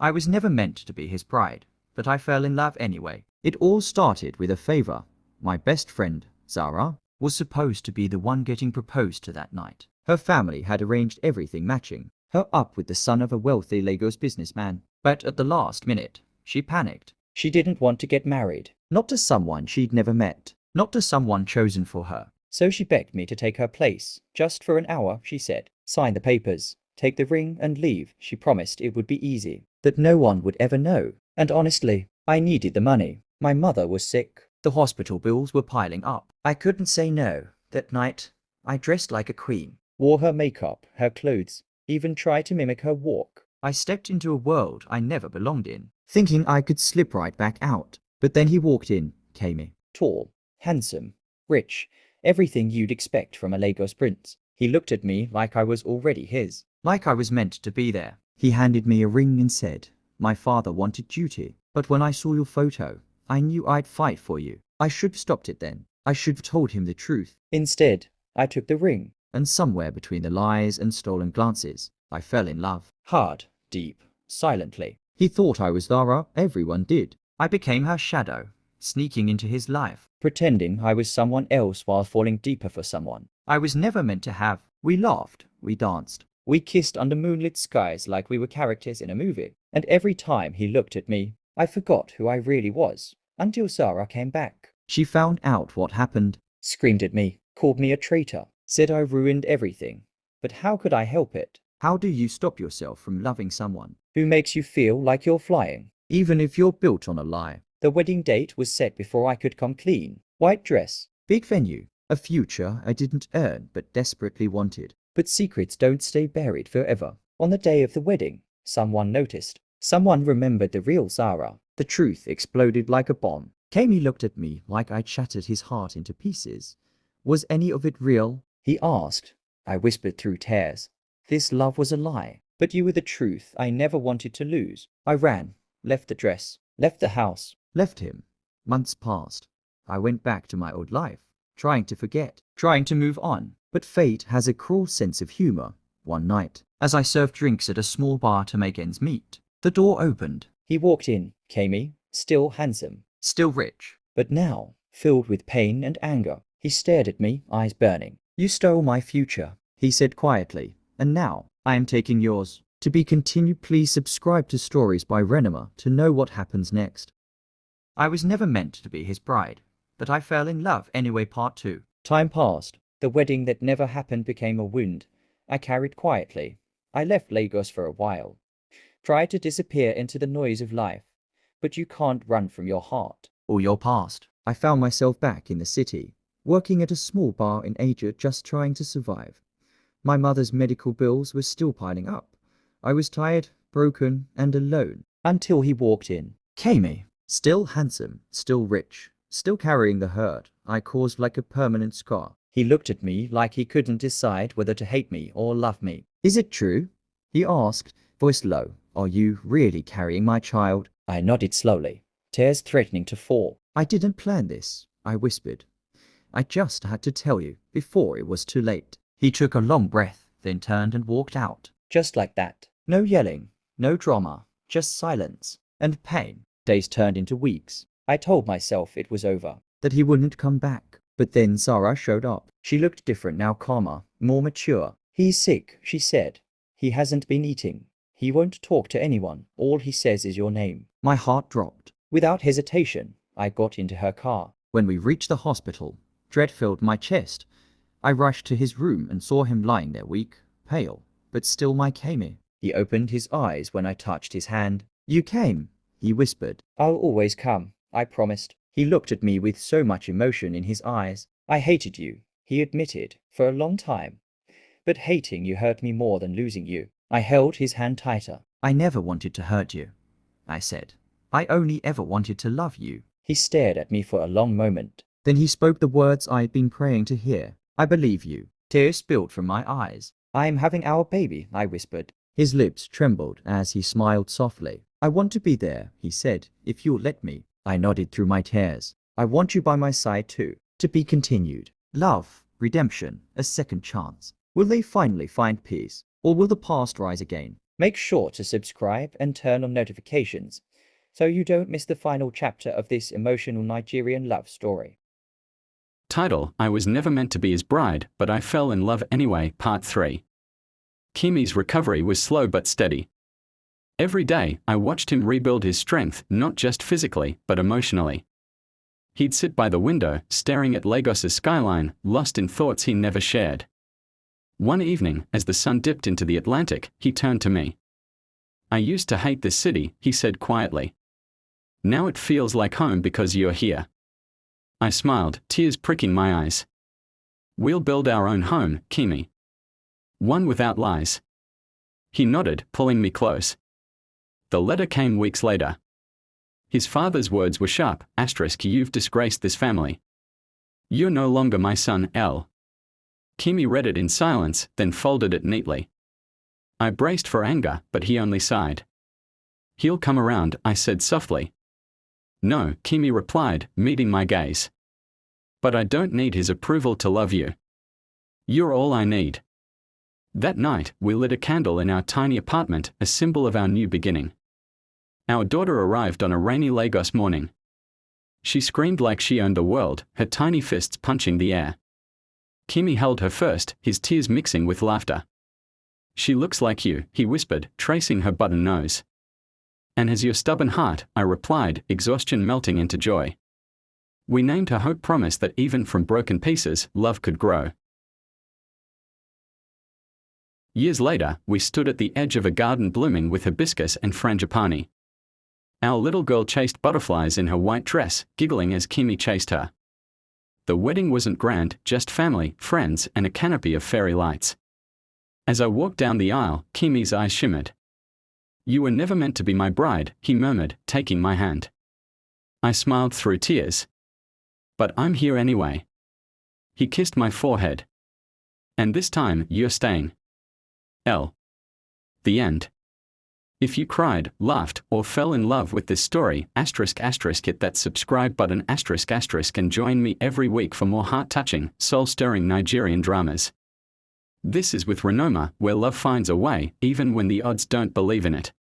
I was never meant to be his bride, but I fell in love anyway. It all started with a favor. My best friend, Zara, was supposed to be the one getting proposed to that night. Her family had arranged everything matching her up with the son of a wealthy Lagos businessman. But at the last minute, she panicked. She didn't want to get married. Not to someone she'd never met. Not to someone chosen for her. So she begged me to take her place. Just for an hour, she said. Sign the papers. Take the ring and leave. She promised it would be easy. That no one would ever know. And honestly, I needed the money. My mother was sick. The hospital bills were piling up. I couldn't say no. That night, I dressed like a queen. Wore her makeup, her clothes, even tried to mimic her walk. I stepped into a world I never belonged in, thinking I could slip right back out. But then he walked in, Kami. Tall, handsome, rich, everything you'd expect from a Lagos prince. He looked at me like I was already his, like I was meant to be there. He handed me a ring and said, "My father wanted duty, but when I saw your photo, I knew I'd fight for you. I should have stopped it then. I should have told him the truth." Instead, I took the ring, and somewhere between the lies and stolen glances, I fell in love. Hard, deep, silently. He thought I was Zara, everyone did. I became her shadow, sneaking into his life, pretending I was someone else while falling deeper for someone I was never meant to have. We laughed, we danced, we kissed under moonlit skies like we were characters in a movie. And every time he looked at me, I forgot who I really was, until Zara came back. She found out what happened, screamed at me, called me a traitor, said I ruined everything. But how could I help it? How do you stop yourself from loving someone who makes you feel like you're flying, even if you're built on a lie? The wedding date was set before I could come clean. White dress, big venue, a future I didn't earn but desperately wanted. But secrets don't stay buried forever. On the day of the wedding, someone noticed. Someone remembered the real Zara. The truth exploded like a bomb. Kami looked at me like I'd shattered his heart into pieces. Was any of it real? He asked. I whispered through tears. This love was a lie. But you were the truth I never wanted to lose. I ran, left the dress, left the house, left him. Months passed. I went back to my old life, trying to forget, trying to move on. But fate has a cruel sense of humor. One night, as I served drinks at a small bar to make ends meet, the door opened. He walked in, Kami, still handsome, still rich, but now filled with pain and anger. He stared at me, eyes burning. "You stole my future," he said quietly, "and now I am taking yours." To be continued, please subscribe to Stories by Renema to know what happens next. I was never meant to be his bride, but I fell in love anyway. Part 2. Time passed. The wedding that never happened became a wound I carried quietly. I left Lagos for a while, tried to disappear into the noise of life. But you can't run from your heart or your past. I found myself back in the city, working at a small bar in Asia, just trying to survive. My mother's medical bills were still piling up. I was tired, broken, and alone, until he walked in. Kami, still handsome, still rich, still carrying the hurt I caused like a permanent scar. He looked at me like he couldn't decide whether to hate me or love me. "Is it true?" he asked, voice low. "Are you really carrying my child?" I nodded slowly, tears threatening to fall. "I didn't plan this," I whispered. "I just had to tell you before it was too late." He took a long breath, then turned and walked out. Just like that. No yelling, no drama, just silence and pain. Days turned into weeks. I told myself it was over, that he wouldn't come back. But then Zara showed up. She looked different now, calmer, more mature. "He's sick," she said. "He hasn't been eating. He won't talk to anyone. All he says is your name." My heart dropped. Without hesitation, I got into her car. When we reached the hospital, dread filled my chest. I rushed to his room and saw him lying there, weak, pale, but still my Kami. He opened his eyes when I touched his hand. "You came," he whispered. "I'll always come," I promised. He looked at me with so much emotion in his eyes. "I hated you," he admitted, "for a long time. But hating you hurt me more than losing you." I held his hand tighter. "I never wanted to hurt you," I said. "I only ever wanted to love you." He stared at me for a long moment. Then he spoke the words I had been praying to hear. "I believe you." Tears spilled from my eyes. "I am having our baby," I whispered. His lips trembled as he smiled softly. "I want to be there," he said, "if you'll let me." I nodded through my tears. "I want you by my side too." To be continued. Love, redemption, a second chance. Will they finally find peace? Or will the past rise again? Make sure to subscribe and turn on notifications so you don't miss the final chapter of this emotional Nigerian love story. Title: I was never meant to be his bride, but I fell in love anyway, Part 3. Kimi's recovery was slow but steady. Every day, I watched him rebuild his strength, not just physically, but emotionally. He'd sit by the window, staring at Lagos's skyline, lost in thoughts he never shared. One evening, as the sun dipped into the Atlantic, he turned to me. "I used to hate this city," he said quietly. "Now it feels like home because you're here." I smiled, tears pricking my eyes. "We'll build our own home, Kimi. One without lies." He nodded, pulling me close. The letter came weeks later. His father's words were sharp, *, "You've disgraced this family. You're no longer my son, L." Kimi read it in silence, then folded it neatly. I braced for anger, but he only sighed. "He'll come around," I said softly. "No," Kimi replied, meeting my gaze. "But I don't need his approval to love you. You're all I need." That night, we lit a candle in our tiny apartment, a symbol of our new beginning. Our daughter arrived on a rainy Lagos morning. She screamed like she owned the world, her tiny fists punching the air. Kimi held her first, his tears mixing with laughter. "She looks like you," he whispered, tracing her button nose. "And has your stubborn heart," I replied, exhaustion melting into joy. We named her Hope, promised that even from broken pieces, love could grow. Years later, we stood at the edge of a garden blooming with hibiscus and frangipani. Our little girl chased butterflies in her white dress, giggling as Kimi chased her. The wedding wasn't grand, just family, friends, and a canopy of fairy lights. As I walked down the aisle, Kimi's eyes shimmered. "You were never meant to be my bride," he murmured, taking my hand. I smiled through tears. "But I'm here anyway." He kissed my forehead. "And this time, you're staying. L." The end. If you cried, laughed, or fell in love with this story, ***, hit that subscribe button ***, and join me every week for more heart-touching, soul-stirring Nigerian dramas. This is With Renoma, where love finds a way, even when the odds don't believe in it.